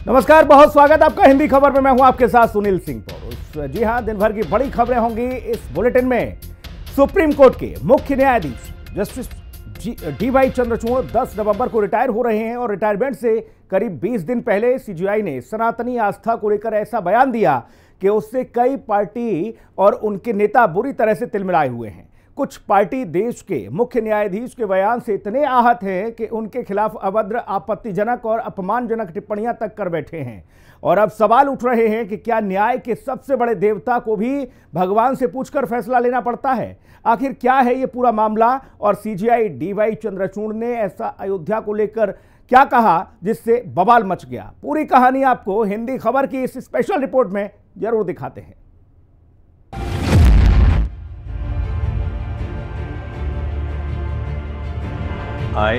नमस्कार, बहुत स्वागत आपका हिंदी खबर में। मैं हूं आपके साथ सुनील सिंह पौर। जी हां, दिन भर की बड़ी खबरें होंगी इस बुलेटिन में। सुप्रीम कोर्ट के मुख्य न्यायाधीश जस्टिस डी.वाई. चंद्रचूड़ 10 नवंबर को रिटायर हो रहे हैं और रिटायरमेंट से करीब 20 दिन पहले सीजेआई ने सनातनी आस्था को लेकर ऐसा बयान दिया कि उससे कई पार्टी और उनके नेता बुरी तरह से तिलमिलाए हुए हैं। कुछ पार्टी देश के मुख्य न्यायाधीश के बयान से इतने आहत हैं कि उनके खिलाफ अभद्र, आपत्तिजनक और अपमानजनक टिप्पणियां तक कर बैठे हैं। और अब सवाल उठ रहे हैं कि क्या न्याय के सबसे बड़े देवता को भी भगवान से पूछकर फैसला लेना पड़ता है? आखिर क्या है ये पूरा मामला और सीजेआई डी.वाई. चंद्रचूड़ ने ऐसा अयोध्या को लेकर क्या कहा जिससे बवाल मच गया? पूरी कहानी आपको हिंदी खबर की इस स्पेशल रिपोर्ट में जरूर दिखाते हैं। I,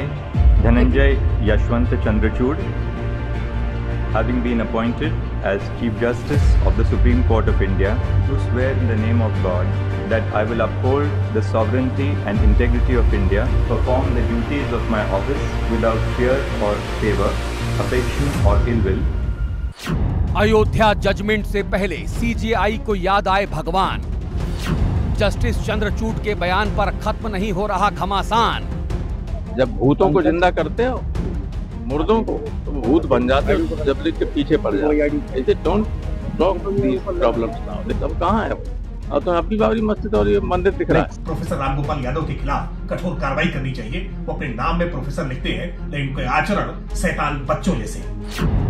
Dhananjay Yashwant Chandrachud, having been appointed as Chief Justice of the Supreme Court of India, do swear in the name of God that I will uphold the sovereignty and integrity of India, perform the duties of my office without fear or favor, affection or ill will. Ayodhya judgment से पहले CJI को याद आए भगवान। Justice Chandrachud के बयान पर खत्म नहीं हो रहा घमासान। जब भूतों को जिंदा करते हो, मुर्दों को, तो भूत बन जाते हो, जब के पीछे पड़ जाते। ऐसे don't talk these problems now. अब कहाँ है अब तो अपनी बाबरी मस्जिद और ये मंदिर दिख रहा है। प्रोफेसर रामगोपाल यादव के खिलाफ कठोर कार्रवाई करनी चाहिए। वो अपने नाम में प्रोफेसर लिखते हैं, लेकिन उनके आचरण शैतान बच्चों जैसे।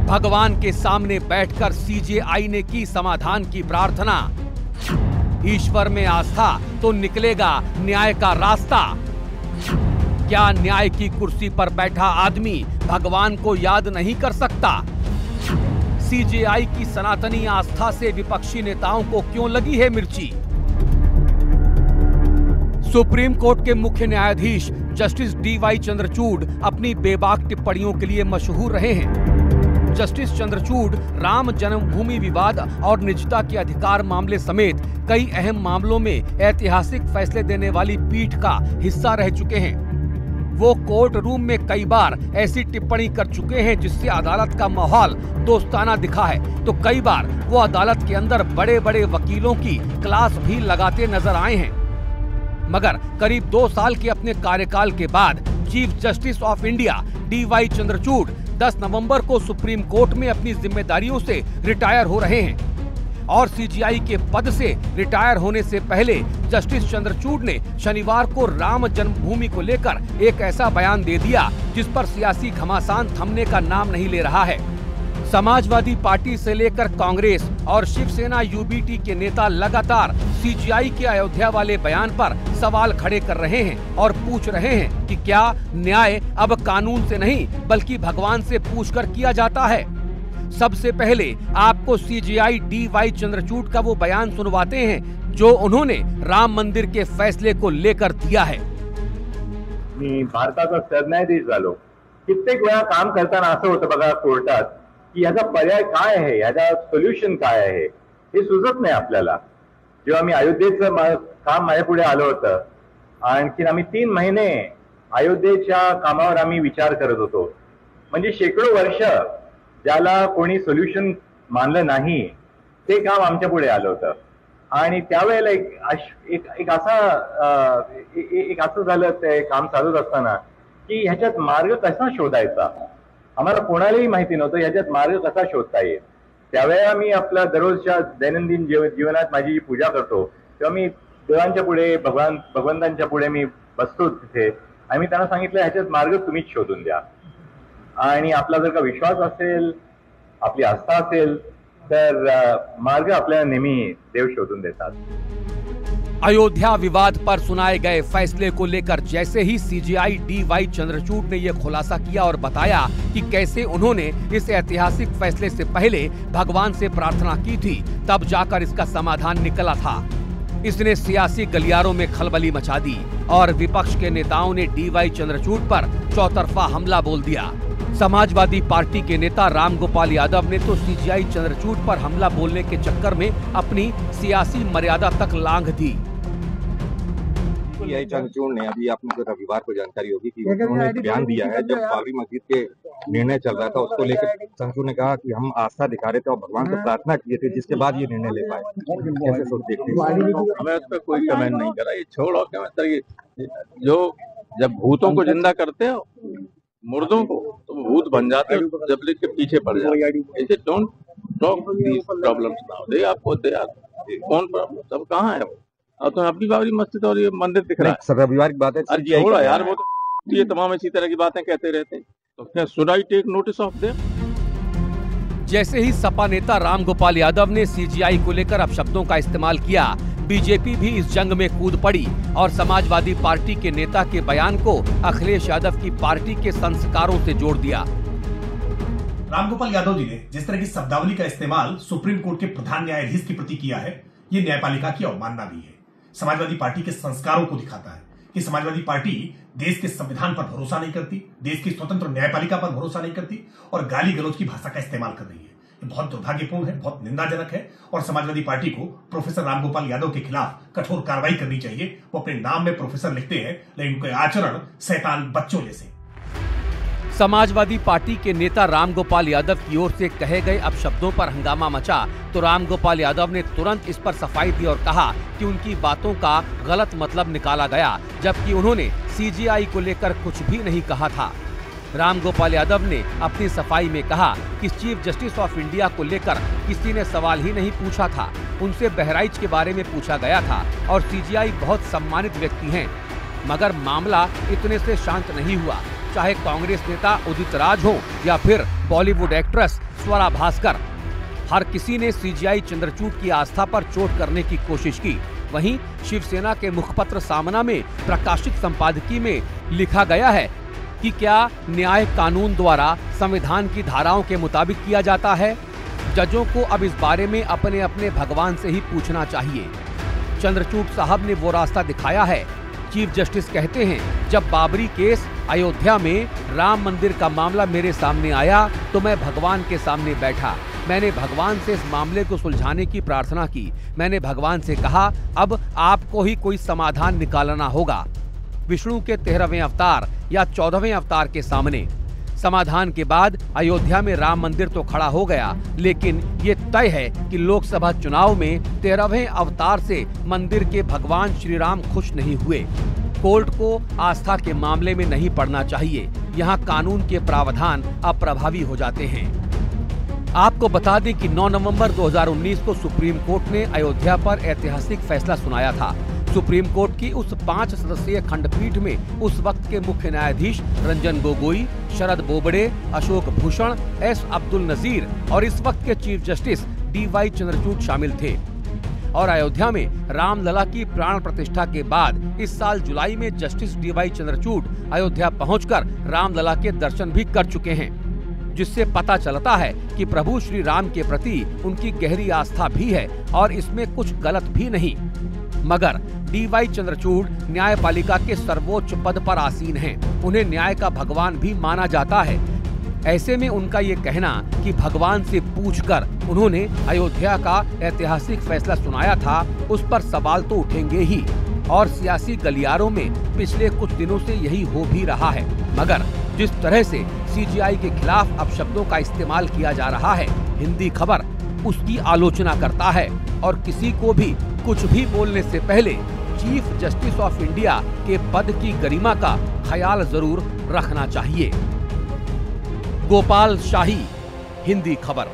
भगवान के सामने बैठकर सीजेआई ने की समाधान की प्रार्थना। ईश्वर में आस्था तो निकलेगा न्याय का रास्ता। क्या न्याय की कुर्सी पर बैठा आदमी भगवान को याद नहीं कर सकता? सीजेआई की सनातनी आस्था से विपक्षी नेताओं को क्यों लगी है मिर्ची? सुप्रीम कोर्ट के मुख्य न्यायाधीश जस्टिस डी.वाई. चंद्रचूड़ अपनी बेबाक टिप्पणियों के लिए मशहूर रहे हैं। जस्टिस चंद्रचूड़ राम जन्मभूमि विवाद और निजता के अधिकार मामले समेत कई अहम मामलों में ऐतिहासिक फैसले देने वाली पीठ का हिस्सा रह चुके हैं। वो कोर्ट रूम में कई बार ऐसी टिप्पणी कर चुके हैं जिससे अदालत का माहौल दोस्ताना दिखा है, तो कई बार वो अदालत के अंदर बड़े बड़े वकीलों की क्लास भी लगाते नजर आए हैं। मगर करीब 2 साल के अपने कार्यकाल के बाद chief justice of India D.Y.. Chandrachud 10 नवंबर को सुप्रीम कोर्ट में अपनी जिम्मेदारियों से रिटायर हो रहे हैं। और सीजेआई के पद से रिटायर होने से पहले जस्टिस चंद्रचूड़ ने शनिवार को राम जन्मभूमि को लेकर एक ऐसा बयान दे दिया जिस पर सियासी घमासान थमने का नाम नहीं ले रहा है। समाजवादी पार्टी से लेकर कांग्रेस और शिवसेना यूबीटी के नेता लगातार सीजेआई के अयोध्या वाले बयान पर सवाल खड़े कर रहे हैं और पूछ रहे हैं कि क्या न्याय अब कानून से नहीं बल्कि भगवान से पूछकर किया जाता है। सबसे पहले आपको सीजेआई डी.वाई. चंद्रचूड़ का वो बयान सुनवाते हैं जो उन्होंने राम मंदिर के फैसले को लेकर दिया है। मी भारताचा सरन्यायाधीश झालो, कित्येक वेळा काम करताना असं होतं बघा कोर्टात की याचा पर्याय काय आहे, याचा सोल्युशन काय आहे हे सुचत नाही आपल्याला। जेव्हा मी अयोध्येचं काम माझ्या पुढे आलं होतं, आणखी आम्ही 3 महिने अयोध्येच्या कामावर आम्ही विचार करत होतो। म्हणजे शेकडो वर्ष ज्याला कोणी सोल्युशन मानलं नाही ते काम आमच्या पुढे आलं होतं। आणि त्यावेळेला एक असं झालं ते काम चालूच असताना की ह्याच्यात मार्ग कसा शोधायचा, आम्हाला कोणालाही माहिती नव्हतं ह्याच्यात मार्ग कसा शोधता येईल। त्यावेळेला मी आपल्या दररोजच्या दैनंदिन जीवनात माझी जी पूजा करतो तेव्हा मी देवांच्या पुढे भगवंतांच्या पुढे मी बसतो तिथे आणि मी त्यांना सांगितलं ह्याच्यात मार्ग तुम्हीच शोधून द्या। आणि आपला जर का विश्वास असेल, आपली आस्था असेल तर मार्ग आपल्याला नेहमी देव शोधून देतात। अयोध्या विवाद पर सुनाए गए फैसले को लेकर जैसे ही सीजेआई डी.वाई. चंद्रचूड़ ने यह खुलासा किया और बताया कि कैसे उन्होंने इस ऐतिहासिक फैसले से पहले भगवान से प्रार्थना की थी, तब जाकर इसका समाधान निकला था। इसने सियासी गलियारों में खलबली मचा दी और विपक्ष के नेताओं ने डी.वाई. चंद्रचूड़ पर चौतरफा हमला बोल दिया। समाजवादी पार्टी के नेता रामगोपाल यादव ने तो सीजेआई चंद्रचूड़ पर हमला बोलने के चक्कर में अपनी सियासी मर्यादा तक लांघ दी। सीजीआई चंद्रचूड़ ने, अभी आपने को रविवार को जानकारी होगी कि उन्होंने एक बयान दिया है। जब बाबरी मस्जिद के निर्णय चल रहा था उसको लेकर चंद्रचूड़ ने कहा कि हम आस्था दिखा रहे थे और भगवान से प्रार्थना किए थे, जिसके बाद ये निर्णय ले पाए। कैसे सोच देखते हैं? मैं उस पर कोई कमेंट नहीं करा, ये छोड़ो क्या। जो जब भूतों को जिंदा करते हो मुर्दों को, तो भूत बन जाते हो, जबले के पीछे पड़ जाते। ऐसे don't talk these problems now. दे आपको कौन प्रॉब्लम, सब कहाँ है वो? और तो अपनी बाबरी मस्जिद और ये मंदिर दिख रहा है। रविवार की बात है, छोड़ा यार, वो तो ये तमाम इसी तरह की बातें कहते रहते हैं। तो क्या should I take notice of them? जैसे ही सपा नेता रामगोपाल यादव ने सीजीआई को लेकर अपशब्दों का इस्तेमाल किया, बीजेपी भी इस जंग में कूद पड़ी और समाजवादी पार्टी के नेता के बयान को अखिलेश यादव की पार्टी के संस्कारों से जोड़ दिया। रामगोपाल यादव जी ने जिस तरह की शब्दावली का इस्तेमाल सुप्रीम कोर्ट के प्रधान न्यायाधीश के प्रति किया है, ये न्यायपालिका की अवमानना भी है। समाजवादी पार्टी के संस्कारों को दिखाता है कि समाजवादी पार्टी देश के संविधान पर भरोसा नहीं करती, देश की स्वतंत्र न्यायपालिका पर भरोसा नहीं करती और गाली गलौज की भाषा का इस्तेमाल कर रही है। ये बहुत दुर्भाग्यपूर्ण है, बहुत निंदाजनक है और समाजवादी पार्टी को प्रोफेसर रामगोपाल यादव के खिलाफ कठोर कार्रवाई करनी चाहिए। वो अपने नाम में प्रोफेसर लिखते हैं, लेकिन उनके आचरण शैतान बच्चों जैसे। समाजवादी पार्टी के नेता रामगोपाल यादव की ओर से कहे गए अपशब्दों पर हंगामा मचा तो रामगोपाल यादव ने तुरंत इस पर सफाई दी और कहा कि उनकी बातों का गलत मतलब निकाला गया, जबकि उन्होंने सीजीआई को लेकर कुछ भी नहीं कहा था। रामगोपाल यादव ने अपनी सफाई में कहा कि चीफ जस्टिस ऑफ इंडिया को लेकर किसी ने सवाल ही नहीं पूछा था, उनसे बहराइच के बारे में पूछा गया था और सीजीआई बहुत सम्मानित व्यक्ति हैं, मगर मामला इतने से शांत नहीं हुआ। चाहे कांग्रेस नेता उदित राज हो या फिर बॉलीवुड एक्ट्रेस स्वरा भास्कर, हर किसी ने सीजीआई चंद्रचूड़ की आस्था पर चोट करने की कोशिश की। वहीं शिवसेना के मुखपत्र सामना में प्रकाशित संपादकीय में लिखा गया है कि क्या न्याय कानून द्वारा संविधान की धाराओं के मुताबिक किया जाता है? जजों को अब इस बारे में अपने अपने भगवान से ही पूछना चाहिए। चंद्रचूड़ साहब ने वो रास्ता दिखाया है। चीफ जस्टिस कहते हैं, जब बाबरी केस अयोध्या में राम मंदिर का मामला मेरे सामने आया तो मैं भगवान के सामने बैठा। मैंने भगवान से इस मामले को सुलझाने की प्रार्थना की। मैंने भगवान से कहा, अब आपको ही कोई समाधान निकालना होगा। विष्णु के 13वें अवतार या 14वें अवतार के सामने समाधान के बाद अयोध्या में राम मंदिर तो खड़ा हो गया, लेकिन ये तय है कि लोकसभा चुनाव में 13वें अवतार से मंदिर के भगवान श्री राम खुश नहीं हुए। कोर्ट को आस्था के मामले में नहीं पड़ना चाहिए। यहाँ कानून के प्रावधान अप्रभावी हो जाते हैं। आपको बता दें कि 9 नवंबर 2019 को सुप्रीम कोर्ट ने अयोध्या पर ऐतिहासिक फैसला सुनाया था। सुप्रीम कोर्ट की उस 5 सदस्यीय खंडपीठ में उस वक्त के मुख्य न्यायाधीश रंजन गोगोई, शरद बोबडे, अशोक भूषण, एस अब्दुल नजीर और इस वक्त के चीफ जस्टिस DY चंद्रचूड़ शामिल थे। और अयोध्या में रामलला की प्राण प्रतिष्ठा के बाद इस साल जुलाई में जस्टिस DY चंद्रचूड़ अयोध्या पहुंचकर रामलला के दर्शन भी कर चुके हैं, जिससे पता चलता है कि प्रभु श्री राम के प्रति उनकी गहरी आस्था भी है और इसमें कुछ गलत भी नहीं। मगर DY चंद्रचूड़ न्यायपालिका के सर्वोच्च पद पर आसीन हैं। उन्हें न्याय का भगवान भी माना जाता है। ऐसे में उनका ये कहना कि भगवान से पूछकर उन्होंने अयोध्या का ऐतिहासिक फैसला सुनाया था, उस पर सवाल तो उठेंगे ही। और सियासी गलियारों में पिछले कुछ दिनों से यही हो भी रहा है। मगर जिस तरह से सीजीआई के खिलाफ अपशब्दों का इस्तेमाल किया जा रहा है, हिंदी खबर उसकी आलोचना करता है और किसी को भी कुछ भी बोलने से पहले चीफ जस्टिस ऑफ इंडिया के पद की गरिमा का ख्याल जरूर रखना चाहिए। गोपाल शाही, हिंदी खबर।